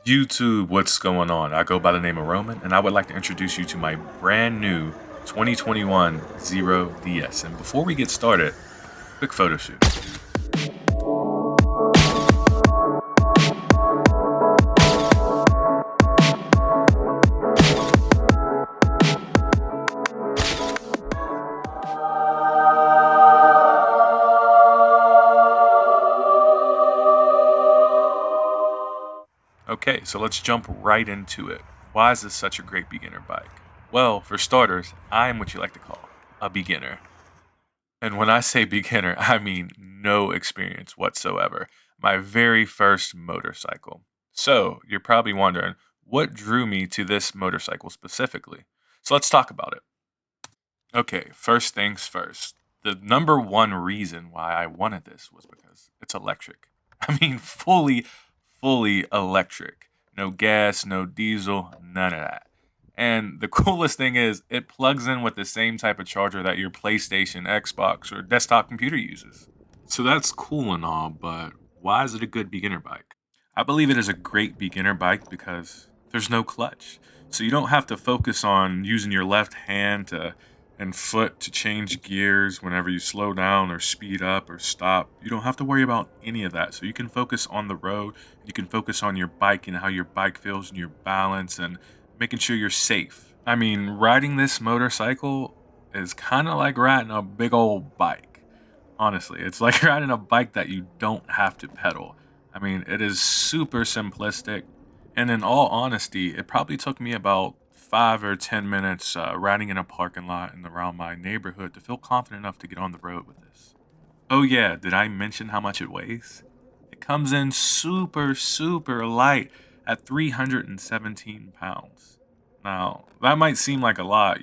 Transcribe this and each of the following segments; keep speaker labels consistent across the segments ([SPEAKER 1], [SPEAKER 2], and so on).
[SPEAKER 1] YouTube, what's going on? I go by the name of Roman, and I would like to introduce you to my brand new 2021 Zero DS. And before we get started, quick photo shoot. Okay, so let's jump right into it. Why is this such a great beginner bike? Well, for starters, I'm what you like to call a beginner. And when I say beginner, I mean no experience whatsoever. My very first motorcycle. So, you're probably wondering, what drew me to this motorcycle specifically? So, let's talk about it. Okay, first things first. The number one reason why I wanted this was because it's electric. I mean, fully electric. No gas, no diesel, none of that. And the coolest thing is, it plugs in with the same type of charger that your PlayStation, Xbox, or desktop computer uses. So that's cool and all, but why is it a good beginner bike? I believe it is a great beginner bike because there's no clutch. So you don't have to focus on using your left hand and foot to change gears whenever you slow down or speed up or stop. You don't have to worry about any of that. So you can focus on the road, you can focus on your bike and how your bike feels and your balance and making sure you're safe. I mean, riding this motorcycle is kind of like riding a big old bike. Honestly, it's like riding a bike that you don't have to pedal. I mean, it is super simplistic. And in all honesty, it probably took me about 5 or 10 minutes riding in a parking lot and around my neighborhood to feel confident enough to get on the road with this. Oh, yeah, did I mention how much it weighs? It comes in super light at 317 pounds. Now, that might seem like a lot,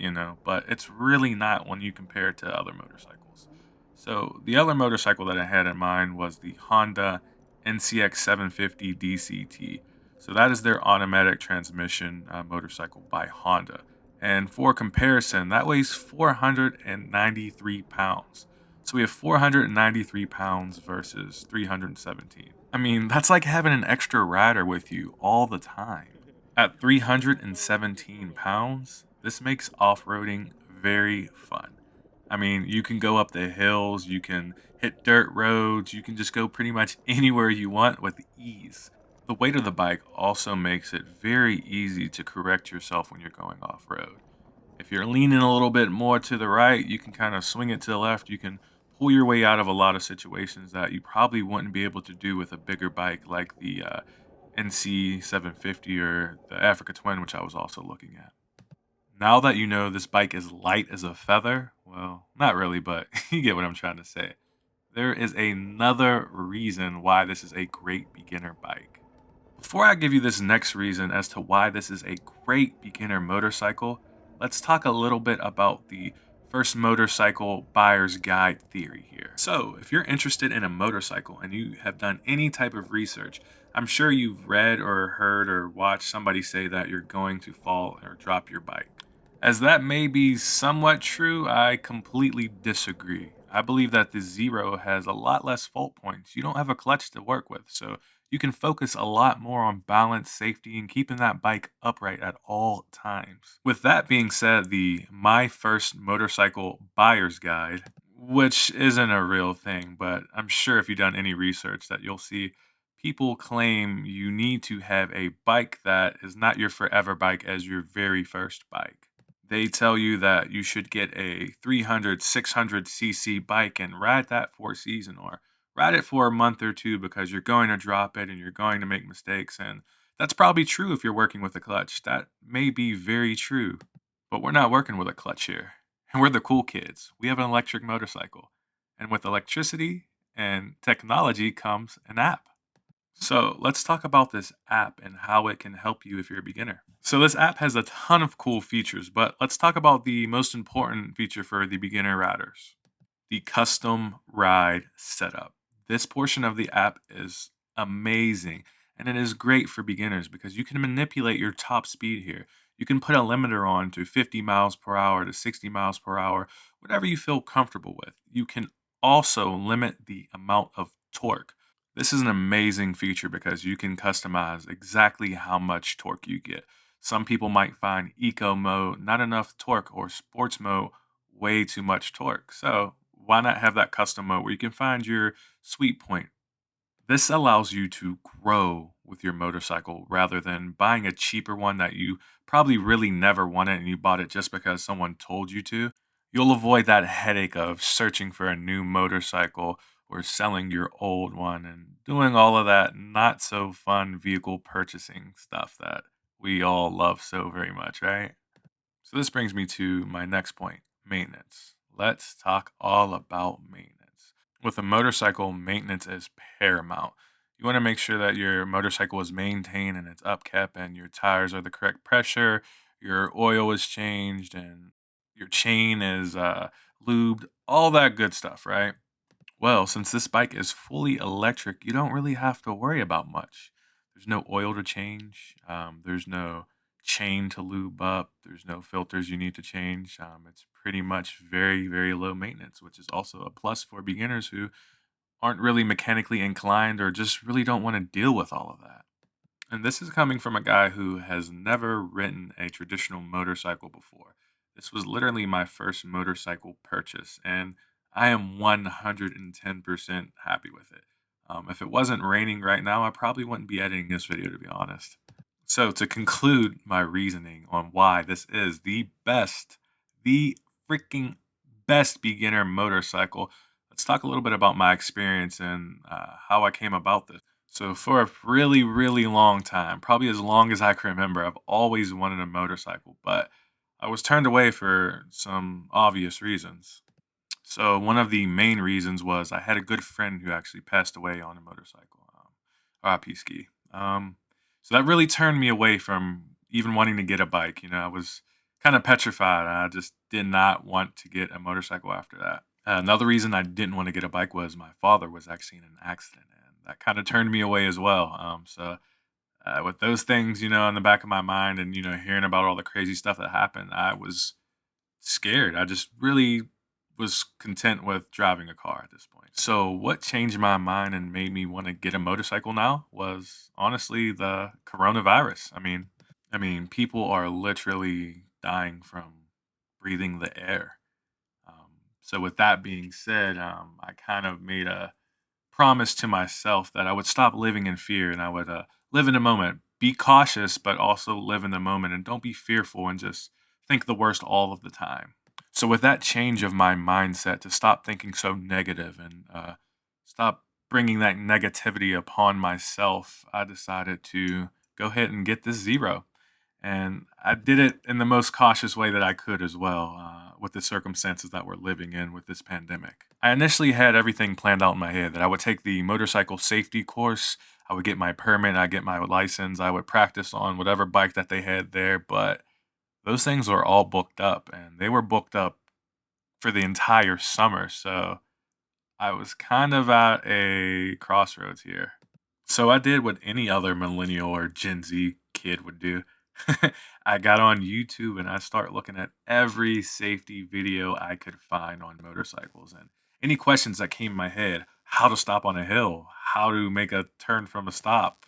[SPEAKER 1] but it's really not when you compare it to other motorcycles. So, the other motorcycle that I had in mind was the Honda NCX 750 DCT. So, that is their automatic transmission motorcycle by Honda. And for comparison, that weighs 493 pounds. So we have 493 pounds versus 317. I mean, that's like having an extra rider with you all the time. At 317 pounds, this makes off roading very fun. I mean, you can go up the hills, you can hit dirt roads, you can just go pretty much anywhere you want with ease. The weight of the bike also makes it very easy to correct yourself when you're going off road. If you're leaning a little bit more to the right, you can kind of swing it to the left. You can pull your way out of a lot of situations that you probably wouldn't be able to do with a bigger bike like the NC 750 or the Africa Twin, which I was also looking at. Now that you know this bike is light as a feather, well, not really, but you get what I'm trying to say. There is another reason why this is a great beginner bike. Before I give you this next reason as to why this is a great beginner motorcycle, let's talk a little bit about the first motorcycle buyer's guide theory here. So, if you're interested in a motorcycle and you have done any type of research, I'm sure you've read or heard or watched somebody say that you're going to fall or drop your bike. As that may be somewhat true, I completely disagree. I believe that the Zero has a lot less fault points. You don't have a clutch to work with, so you can focus a lot more on balance, safety, and keeping that bike upright at all times. With that being said, the My First Motorcycle Buyer's Guide, which isn't a real thing, but I'm sure if you've done any research that you'll see people claim you need to have a bike that is not your forever bike as your very first bike. They tell you that you should get a 300, 600 cc bike and ride that for a season or ride it for a month or two because you're going to drop it and you're going to make mistakes. And that's probably true if you're working with a clutch. That may be very true. But we're not working with a clutch here. And we're the cool kids. We have an electric motorcycle. And with electricity and technology comes an app. So let's talk about this app and how it can help you if you're a beginner. So this app has a ton of cool features, but let's talk about the most important feature for the beginner riders, the custom ride setup. This portion of the app is amazing and it is great for beginners because you can manipulate your top speed here. You can put a limiter on to 50 miles per hour to 60 miles per hour, whatever you feel comfortable with. You can also limit the amount of torque. This is an amazing feature because you can customize exactly how much torque you get. Some people might find eco mode not enough torque or sports mode way too much torque. So, why not have that custom mode where you can find your sweet point? This allows you to grow with your motorcycle rather than buying a cheaper one that you probably really never wanted and you bought it just because someone told you to. You'll avoid that headache of searching for a new motorcycle or selling your old one and doing all of that not so fun vehicle purchasing stuff that we all love so very much, right? So this brings me to my next point, maintenance. Let's talk all about maintenance. With a motorcycle, maintenance is paramount. You want to make sure that your motorcycle is maintained and it's upkept and your tires are the correct pressure, your oil is changed and your chain is lubed, all that good stuff, right? Well, since this bike is fully electric, you don't really have to worry about much. There's no oil to change. There's no chain to lube up. There's no filters you need to change. It's pretty much very, very low maintenance, which is also a plus for beginners who aren't really mechanically inclined or just really don't want to deal with all of that. And this is coming from a guy who has never ridden a traditional motorcycle before. This was literally my first motorcycle purchase, and I am 110% happy with it. If it wasn't raining right now, I probably wouldn't be editing this video, to be honest. So, to conclude my reasoning on why this is the freaking best beginner motorcycle, let's talk a little bit about my experience and how I came about this. So, for a really, really long time, probably as long as I can remember, I've always wanted a motorcycle, but I was turned away for some obvious reasons. So one of the main reasons was I had a good friend who actually passed away on a motorcycle, RIP ski. So that really turned me away from even wanting to get a bike. I was kind of petrified. I just did not want to get a motorcycle after that. Another reason I didn't want to get a bike was my father was actually in an accident, and that kind of turned me away as well. With those things, in the back of my mind, and hearing about all the crazy stuff that happened, I was scared. I just really was content with driving a car at this point. So, what changed my mind and made me want to get a motorcycle now was honestly the coronavirus. People are literally dying from breathing the air. So, with that being said, I kind of made a promise to myself that I would stop living in fear and I would live in the moment. Be cautious, but also live in the moment and don't be fearful and just think the worst all of the time. So, with that change of my mindset to stop thinking so negative and stop bringing that negativity upon myself, I decided to go ahead and get this zero. And I did it in the most cautious way that I could as well, with the circumstances that we're living in with this pandemic. I initially had everything planned out in my head that I would take the motorcycle safety course, I would get my permit, I get my license, I would practice on whatever bike that they had there, but those things were all booked up and they were booked up for the entire summer. So I was kind of at a crossroads here. So I did what any other millennial or Gen Z kid would do. I got on YouTube and I start looking at every safety video I could find on motorcycles and any questions that came in my head, how to stop on a hill, how to make a turn from a stop,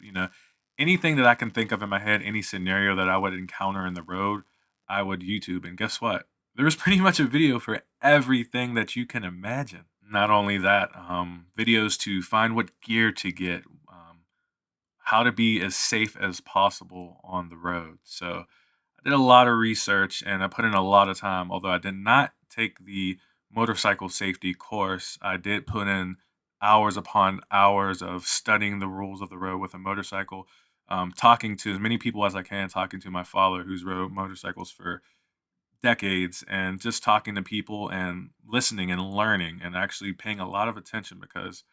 [SPEAKER 1] anything that I can think of in my head, any scenario that I would encounter in the road, I would YouTube. And guess what? There was pretty much a video for everything that you can imagine. Not only that, videos to find what gear to get, how to be as safe as possible on the road. So I did a lot of research and I put in a lot of time. Although I did not take the motorcycle safety course, I did put in hours upon hours of studying the rules of the road with a motorcycle, talking to as many people as I can, talking to my father who's rode motorcycles for decades and just talking to people and listening and learning and actually paying a lot of attention because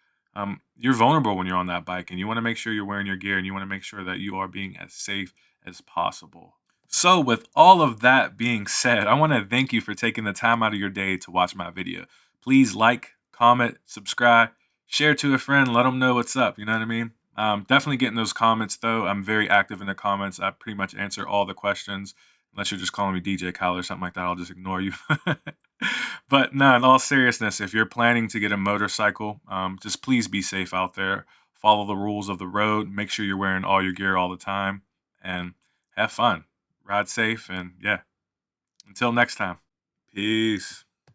[SPEAKER 1] you're vulnerable when you're on that bike and you want to make sure you're wearing your gear and you want to make sure that you are being as safe as possible. So, with all of that being said, I want to thank you for taking the time out of your day to watch my video. Please like, comment, subscribe, share to a friend, let them know what's up. You know what I mean? Definitely getting those comments though. I'm very active in the comments. I pretty much answer all the questions. Unless you're just calling me DJ Kyle or something like that, I'll just ignore you. But no, in all seriousness, if you're planning to get a motorcycle, just please be safe out there. follow the rules of the road, make sure you're wearing all your gear all the time, and have fun. Ride safe, and yeah, until next time. Peace.